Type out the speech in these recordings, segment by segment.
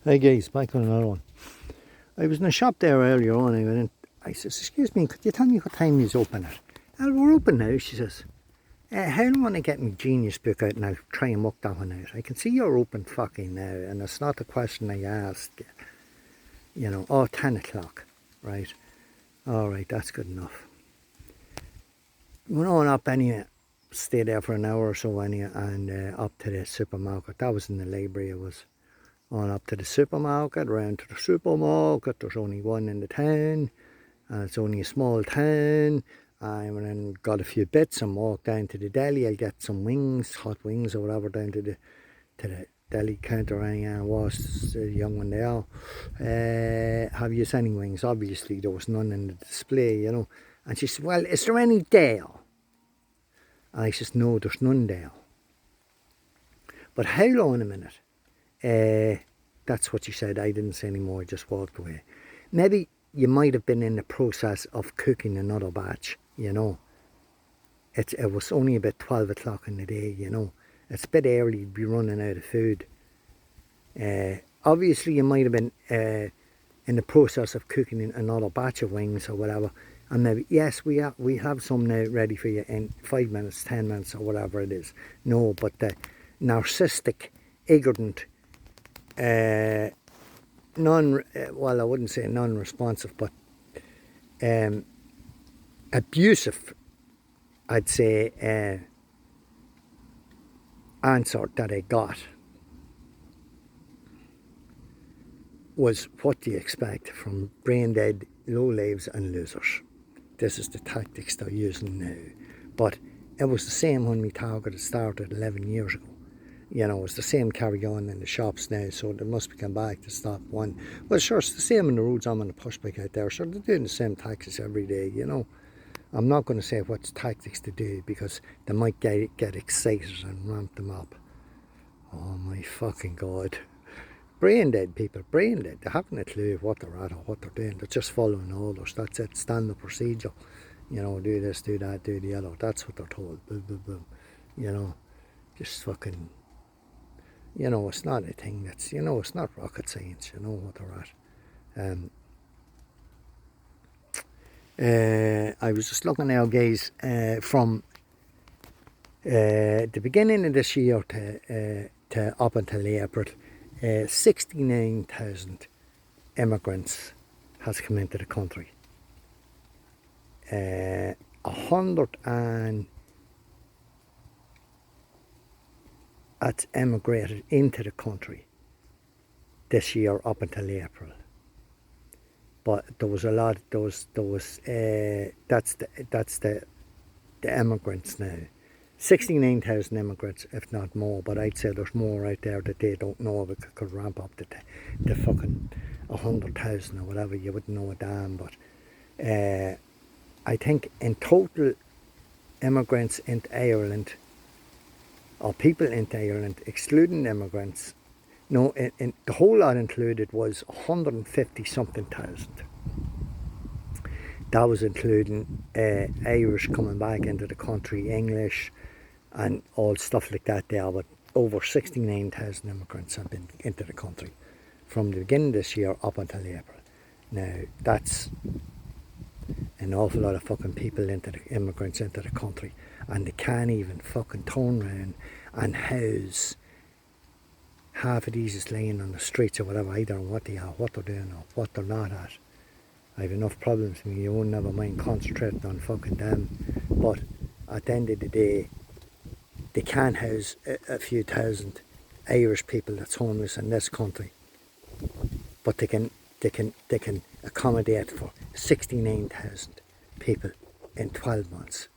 Hey guys, back on another one. I was in a shop there earlier on. I went in, I says, excuse me, could you tell me what time you open at? Oh, we're open now, she says. How do I want to get my Genius book out and I'll try and work that one out? I can see you're open fucking now, and it's not the question I asked. You know, 10 o'clock, right? Alright, that's good enough. Went on up anyway, stayed there for an hour or so anyway, and up to the supermarket. That was in the library, it was. On up to the supermarket, round to the supermarket. There's only one in the town, and it's only a small town. I went and got a few bits and walked down to the deli. I'll get some wings, hot wings or whatever, down to the deli counter. And was a young one there. Have you any wings? Obviously there was none in the display, you know. And she said, well, is there any there? And I said, no, there's none there. But hold on a minute. That's what she said. I didn't say any more, I just walked away. Maybe you might have been in the process of cooking another batch, you know. It was only about 12 o'clock in the day, you know. It's a bit early to be running out of food. Obviously you might have been in the process of cooking another batch of wings or whatever, and maybe, yes, we have some now ready for you in 5 minutes, 10 minutes or whatever it is. No, but the narcissistic, ignorant, well, I wouldn't say non-responsive, but abusive, I'd say, answer that I got was, what do you expect from brain dead, low lives and losers? This is the tactics they're using now. But it was the same when we targeted started 11 years ago. You know, it's the same carry on in the shops now, so they must be coming back to stop one. Well, sure, it's the same in the roads. I'm on the pushback out there. Sure, they're doing the same tactics every day, you know. I'm not going to say what tactics to do, because they might get excited and ramp them up. Oh my fucking God. Brain dead people, brain dead. They haven't a clue what they're at or what they're doing. They're just following orders. That's it, standard procedure. You know, do this, do that, do the other. That's what they're told. Boom, boom, boom. You know, just fucking... You know, it's not a thing that's, you know, it's not rocket science, you know what they're at. I was just looking now, guys, from the beginning of this year to up until April, 69,000 immigrants has come into the country. 100 that's emigrated into the country this year up until April. But there was a lot. That's the immigrants now. 69,000 immigrants, if not more. But I'd say there's more out there that they don't know of. It could ramp up to fucking 100,000 or whatever. You wouldn't know a damn. But I think in total, immigrants into Ireland, or people into Ireland, excluding immigrants, no, in the whole lot included was 150 something thousand. That was including Irish coming back into the country, English, and all stuff like that there. But over 69,000 immigrants have been into the country from the beginning of this year up until April. Now, that's an awful lot of fucking people immigrants into the country, and they can't even fucking turn around and house half of these is laying on the streets or whatever. I don't know what they are, what they're doing or what they're not at. I have enough problems with my own, never mind concentrating on fucking them. But at the end of the day, they can't house a few thousand Irish people that's homeless in this country, but they can accommodate for 69,000 people in 12 months.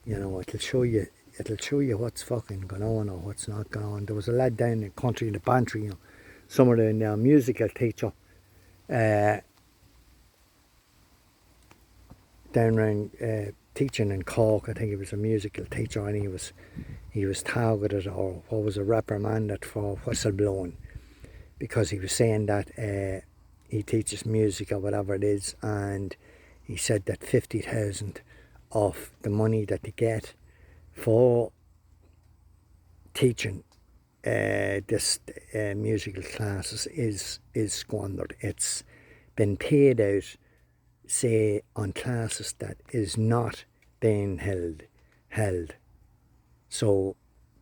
You know, it'll show you what's fucking going on or what's not going on. There was a lad down in the country in the Bantry, you know, somewhere in there, musical teacher, down around teaching in Cork. I think he was a musical teacher, and he was targeted, or what was, reprimanded for whistleblowing, because he was saying that he teaches music or whatever it is, and he said that 50,000 of the money that they get for teaching this musical classes is squandered. It's been paid out, say, on classes that is not being held. So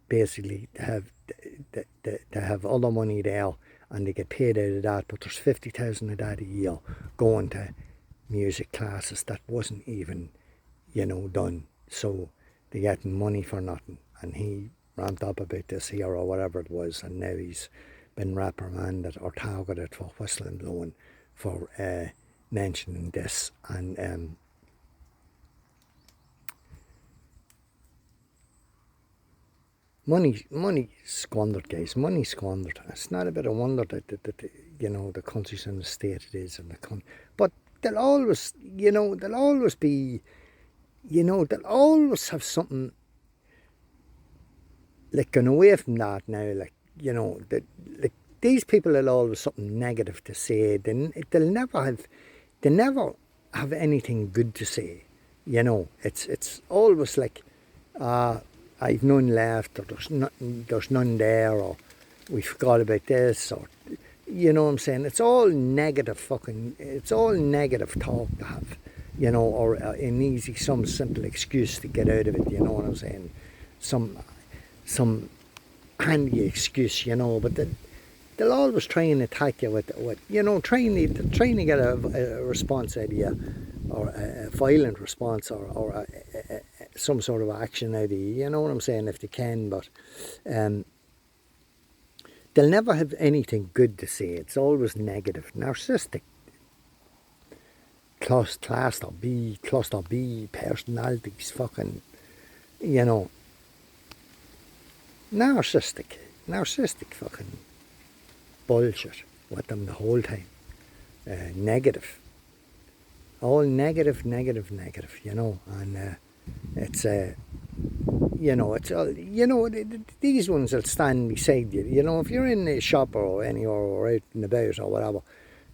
basically, they have other money there, and they get paid out of that. But there's 50,000 of that a year going to music classes that wasn't even, done. So they're getting money for nothing. And he ramped up about this here or whatever it was, and now he's been reprimanded or targeted for whistling blowing for mentioning this. And money squandered, guys. Money squandered. It's not a bit of wonder that the country's in the state it is, and the country. But they'll always, they'll always be, they'll always have something like going away from that now. Like, like these people will always something negative to say. They'll never have anything good to say. It's always like, I've none left, or there's none there, or we forgot about this, or you know what I'm saying. It's all negative it's all negative talk to have, or an easy, some simple excuse to get out of it. You know what I'm saying? Some handy excuse, but they'll always try and attack you with trying to get a response out of you, or a violent response, or some sort of action out of you. You know what I'm saying? If they can, but they'll never have anything good to say. It's always negative, narcissistic, cluster B personalities, fucking, narcissistic fucking bullshit with them the whole time. Negative, all negative, and it's it's all, these ones will stand beside you. If you're in a shop or anywhere or out and about or whatever,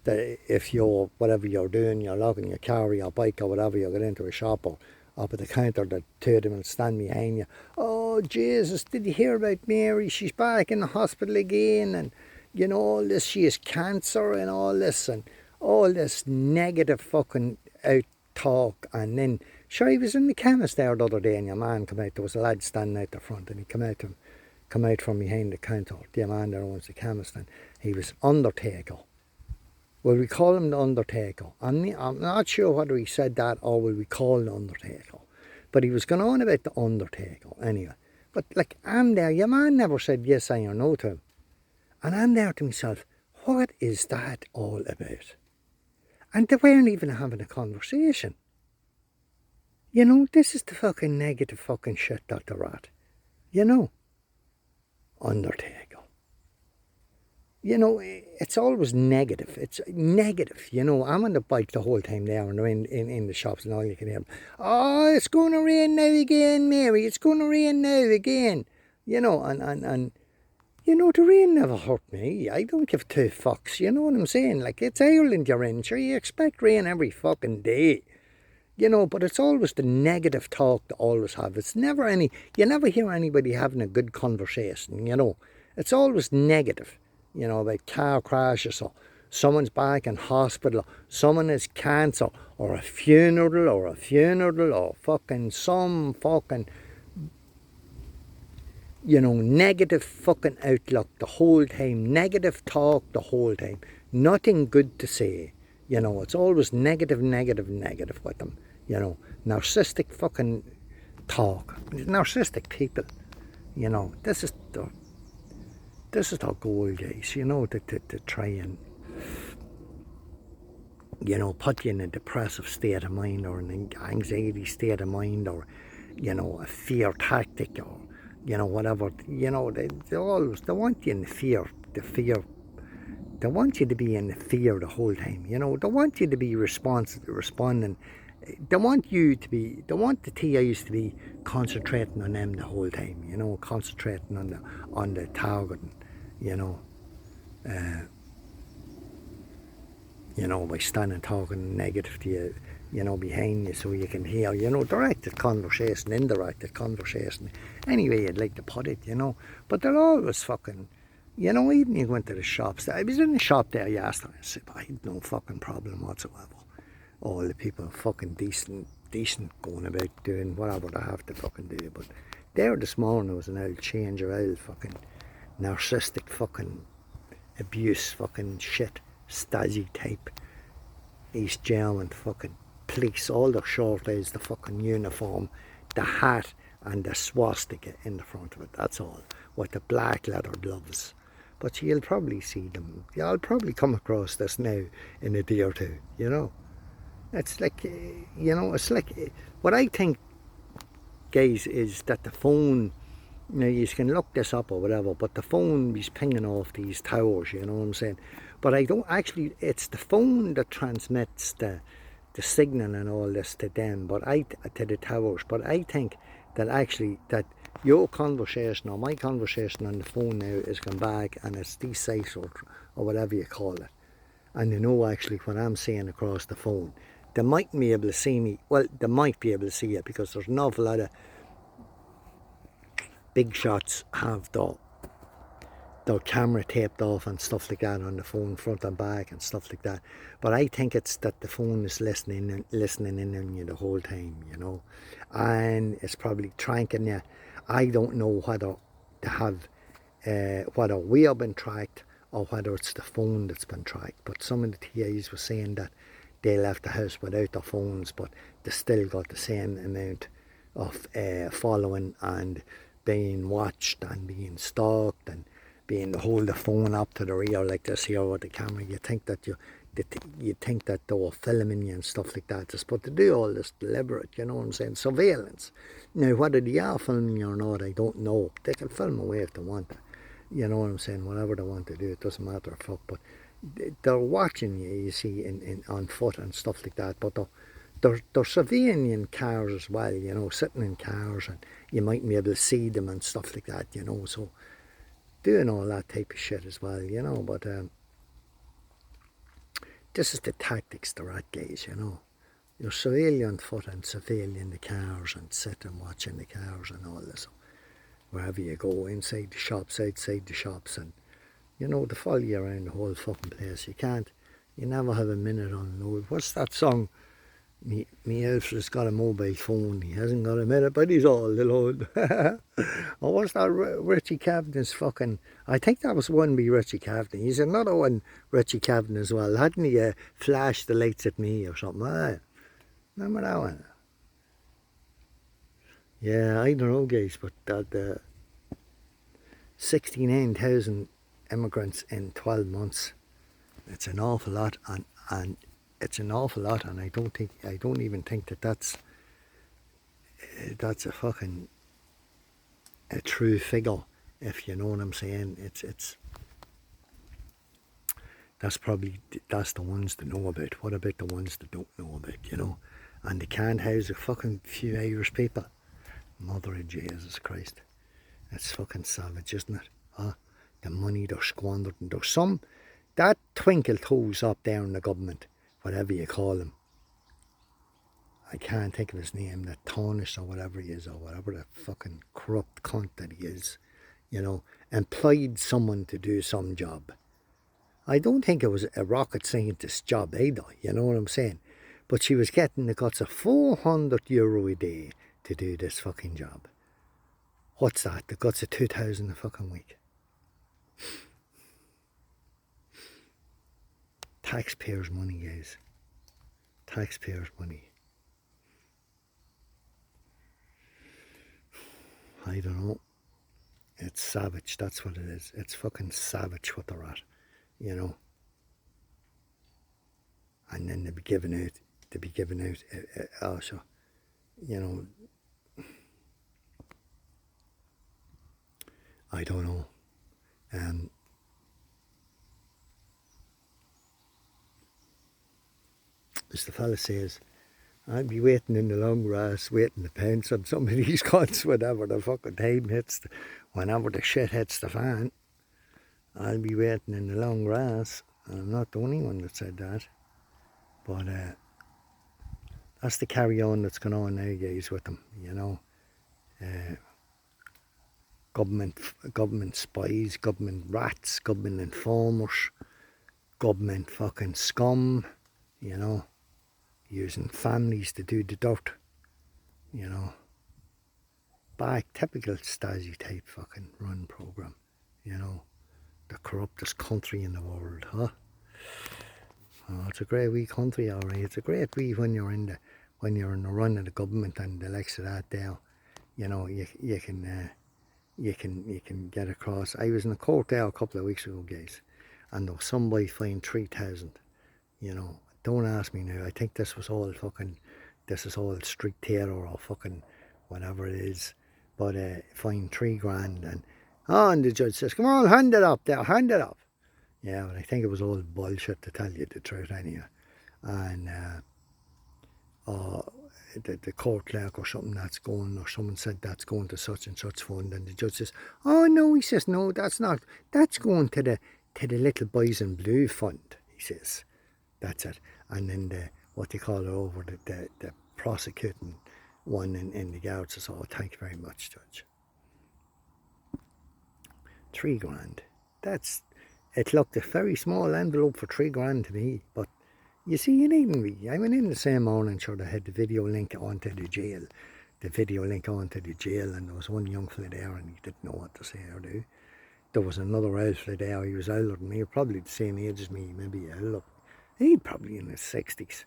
that if you're, whatever you're doing, you're logging your car or your bike or whatever, you get into a shop or up at the counter, the two of them will stand behind you. Oh, Jesus, did you hear about Mary? She's back in the hospital again, and all this, she has cancer and all this negative fucking out talk. And then, sure, he was in the chemist there the other day, and your man come out. There was a lad standing out the front, and he come out from behind the counter. The man there owns the chemist, and he was Undertaker. Will we call him the Undertaker? I'm not sure whether he said that or will we call the Undertaker. But he was going on about the Undertaker anyway. But like, I'm there, your man never said yes or no to him. And I'm there to myself, what is that all about? And they weren't even having a conversation. This is the fucking negative fucking shit that they're at. Undertaker. It's always negative. It's negative, I'm on the bike the whole time there, and they're in the shops, and all you can hear them. Oh, it's going to rain now again, Mary. It's going to rain now again. And the rain never hurt me. I don't give two fucks. You know what I'm saying? Like, it's Ireland you're in. Sure, you expect rain every fucking day. But it's always the negative talk they always have. It's never you never hear anybody having a good conversation, It's always negative, about car crashes, or someone's back in hospital, or someone has cancer, or a funeral, or fucking some fucking, negative fucking outlook the whole time, negative talk the whole time, nothing good to say. It's always negative with them, narcissistic fucking talk, narcissistic people, this is their goal, guys, to try and, put you in a depressive state of mind, or an anxiety state of mind, or, a fear tactic, or, whatever, they want you in the fear, they want you to be in the fear the whole time, they want you to be responding, they want the TIs to be concentrating on them the whole time, concentrating on the targeting, by standing talking negative to you, behind you so you can hear, directed conversation, indirected conversation, any way you'd like to put it, But they're always fucking, even you go into the shops. I was in the shop there yesterday, I had no fucking problem whatsoever. All the people are fucking decent going about doing whatever they have to fucking do. But there this morning was an old changer, old fucking narcissistic fucking abuse fucking shit, Stasi type, East German fucking police, all the short is the fucking uniform, the hat and the swastika in the front of it, that's all, with the black leather gloves. But you'll probably see them, you'll probably come across this now in a day or two, It's like, it's like, what I think, guys, is that the phone, you can look this up or whatever, but the phone is pinging off these towers, you know what I'm saying? But I don't actually, it's the phone that transmits the signal and all this to them, to the towers. But I think that actually, that your conversation or my conversation on the phone now is going back and it's these sites or whatever you call it. And actually what I'm saying across the phone. They might be able to see me, well, they might be able to see it because there's an awful lot of big shots have their camera taped off and stuff like that on the phone, front and back and stuff like that. But I think it's that the phone is listening in on you the whole time, and it's probably tracking you. I don't know whether they have, whether we have been tracked or whether it's the phone that's been tracked. But some of the TAs were saying that they left the house without their phones, but they still got the same amount of following and being watched and being stalked and being to hold the phone up to the rear like this here with the camera. You think that you think that they were filming you and stuff like that. But to do all this deliberate, you know what I'm saying? Surveillance. Now, whether they are filming you or not, I don't know. They can film away if they want to. You know what I'm saying? Whatever they want to do, it doesn't matter a fuck. But they're watching you, you see, on foot and stuff like that. But they're surveying you in cars as well, sitting in cars, and you might be able to see them and stuff like that, so doing all that type of shit as well, but this is the tactics they're at, guys, You're surveilling on foot and surveilling the cars and sitting watching the cars and all this, wherever you go, inside the shops, outside the shops, and, they follow you around the whole fucking place. You never have a minute on load. What's that song? Me Alfred's got a mobile phone, he hasn't got a minute, but he's all alone. Or what's that, Richie Cavanagh's fucking, I think that was one by Richie Kavanagh. He's another one, Richie Kavanagh as well. Hadn't he flashed the lights at me or something? Remember that one? Yeah, I don't know, guys, but that 69,000 immigrants in 12 months, it's an awful lot, and it's an awful lot, and I don't even think that that's a fucking a true figure, if you know what I'm saying. It's that's the ones that know about. What about the ones that don't know about, and they can't house a fucking few Irish people. Mother of Jesus Christ, it's fucking savage, isn't it? The money they're squandered, and there's some that twinkle toes up there in the government, whatever you call him. I can't think of his name, that Tarnish or whatever he is, or whatever the fucking corrupt cunt that he is, employed someone to do some job. I don't think it was a rocket scientist's job either, you know what I'm saying? But she was getting the guts of €400 a day to do this fucking job. What's that? The guts of 2,000 a fucking week. Taxpayers' money, guys. Taxpayers' money. I don't know. It's savage, that's what it is. It's fucking savage what they're at, And then they be giving out, also, I don't know. As the fella says, I'll be waiting in the long grass, waiting to pounce on some of these cunts whenever the fucking time hits, whenever the shit hits the fan. I'll be waiting in the long grass. And I'm not the only one that said that. But that's the carry on that's going on now, guys, with them, you know. Government spies, government rats, government informers, government fucking scum, you know, using families to do the dirt, you know. Back, typical Stasi type fucking run program, you know. The corruptest country in the world, huh? Oh, it's a great wee country, alright. It's a great wee when you're in the run of the government and the likes of that there. You know, you can get across. I was in a court there a couple of weeks ago, guys, and there was somebody fined 3,000. You know, don't ask me now. I think this is all street theatre or fucking whatever it is. But fined 3 grand, and the judge says, "Come on, hand it up there, hand it up." Yeah, but I think it was all bullshit, to tell you the truth, anyway. And the court clerk or something or someone said that's going to such and such fund, and the judge says, "Oh no," he says, "no, that's not. That's going to the little boys in blue fund." He says, "That's it." And then what they call it over the prosecuting one in the guard says, "Oh, thank you very much, Judge." 3 grand. It looked a very small envelope for 3 grand to me, but you see, you needn't be. I went in the same morning, sure, they had the video link onto the jail. And there was one young fella there, and he didn't know what to say or do. There was another old fella there, he was older than me, probably the same age as me, maybe a little. He'd probably in his 60s.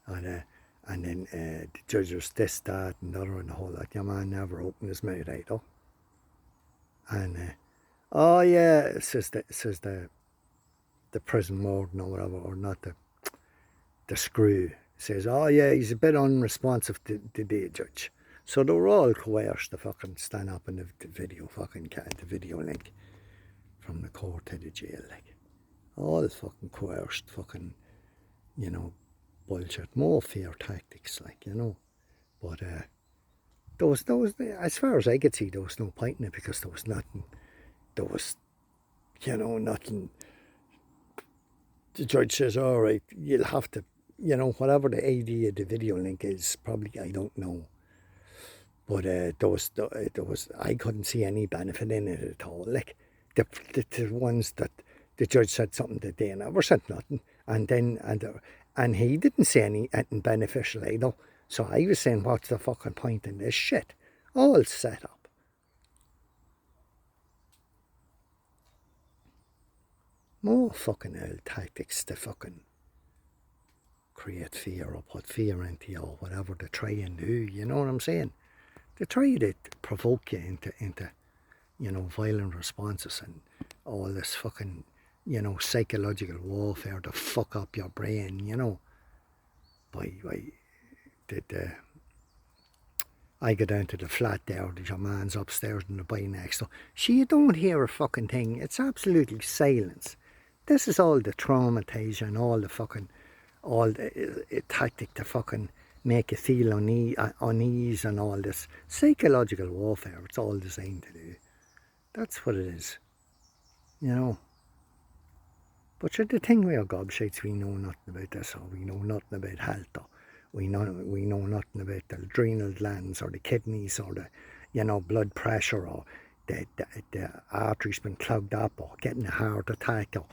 And then the judge was this, that, and the other, and the whole lot. Your man never opened his mouth either. And oh yeah, says the prison warden or whatever, or not the screw, says, "Oh yeah, he's a bit unresponsive today, Judge." So they were all coerced to fucking stand up in the video link from the court to the jail, like. All fucking coerced, fucking, you know, bullshit, more fear tactics, like, you know. But as far as I could see, there was no point in it, because there was nothing, nothing. The judge says, "All right, you'll have to, whatever the idea of the video link is, probably, I don't know." But I couldn't see any benefit in it at all. Like, the ones that the judge said something that they never said nothing, and he didn't say anything beneficial either. So I was saying, what's the fucking point in this shit? All set up. More fucking old tactics to fucking create fear or put fear into you or whatever they try and do, you know what I'm saying? They try to provoke you into violent responses and all this fucking, psychological warfare to fuck up your brain, by I go down to the flat there, your man's upstairs in the bay next door. You don't hear a fucking thing. It's absolutely silence. This is all the traumatise and all the tactic to fucking make you feel unease and all this psychological warfare. It's all designed to do. That's what it is, But the thing with our gobshites, we know nothing about this, or we know nothing about health, or we know nothing about the adrenal glands or the kidneys or the blood pressure, or the arteries been clogged up, or getting a heart attack, or